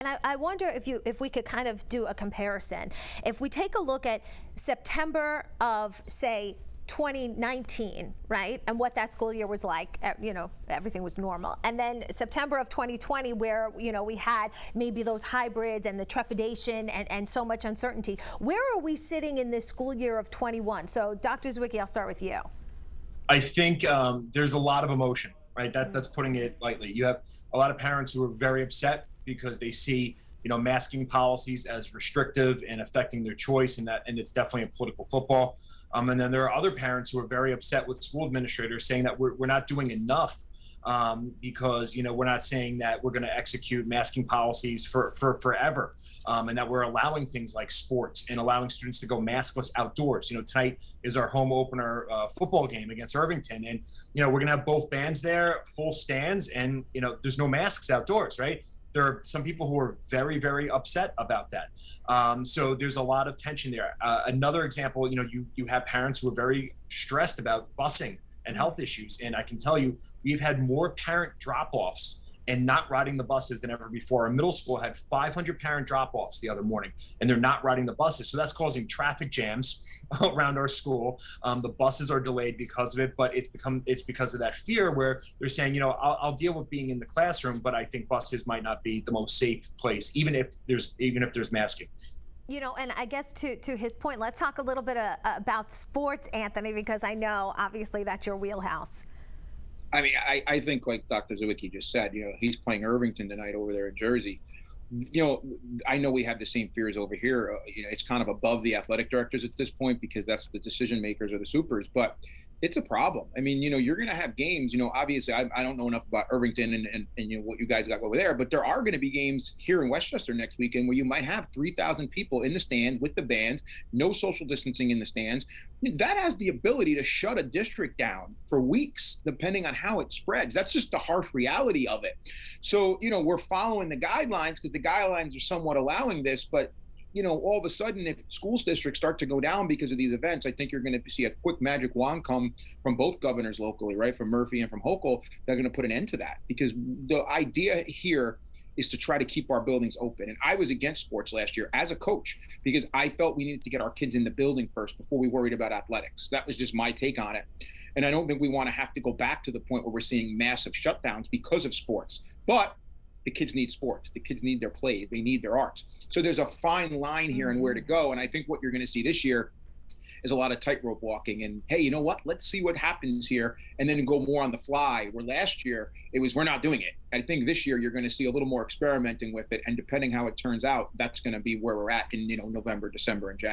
And I wonder if we could kind of do a comparison. If we take a look at September of, say, 2019, right, and what that school year was like, everything was normal, and then September of 2020, where we had maybe those hybrids and the trepidation and so much uncertainty. Where are we sitting in this school year of 21? So, Dr. Zwicky, I'll start with you. I think there's a lot of emotion, right? That's putting it lightly. You have a lot of parents who are very upset because they see, masking policies as restrictive and affecting their choice, and it's definitely a political football. And then there are other parents who are very upset with school administrators saying that we're not doing enough because we're not saying that we're going to execute masking policies for forever, and that we're allowing things like sports and allowing students to go maskless outdoors. Tonight is our home opener football game against Irvington, and we're going to have both bands there, full stands, and there's no masks outdoors, right? There are some people who are very, very upset about that. So there's a lot of tension there. Another example, you have parents who are very stressed about busing and health issues. And I can tell you, we've had more parent drop-offs and not riding the buses than ever before. Our middle school had 500 parent drop-offs the other morning, and they're not riding the buses. So that's causing traffic jams around our school. The buses are delayed because of it, but it's because of that fear where they're saying, I'll deal with being in the classroom, but I think buses might not be the most safe place, even if there's masking. And I guess to his point, let's talk a little bit about sports, Anthony, because I know obviously that's your wheelhouse. I mean, I think like Dr. Zwicky just said, he's playing Irvington tonight over there in Jersey. I know we have the same fears over here. It's kind of above the athletic directors at this point because that's the decision makers or the supers, but it's a problem. I mean, you're going to have games, obviously I don't know enough about Irvington and what you guys got over there, but there are going to be games here in Westchester next weekend where you might have 3,000 people in the stand with the bands, no social distancing in the stands. That has the ability to shut a district down for weeks, depending on how it spreads. That's just the harsh reality of it. So, we're following the guidelines because the guidelines are somewhat allowing this, but all of a sudden, if school districts start to go down because of these events, I think you're going to see a quick magic wand come from both governors locally, right? From Murphy and from Hochul. They're going to put an end to that because the idea here is to try to keep our buildings open. And I was against sports last year as a coach because I felt we needed to get our kids in the building first before we worried about athletics. That was just my take on it. And I don't think we want to have to go back to the point where we're seeing massive shutdowns because of sports. But the kids need sports. The kids need their plays. They need their arts. So there's a fine line here and where to go. And I think what you're going to see this year is a lot of tightrope walking. And hey, you know what? Let's see what happens here, and then go more on the fly. Where last year it was we're not doing it. I think this year you're going to see a little more experimenting with it. And depending how it turns out, that's going to be where we're at in November, December, and January.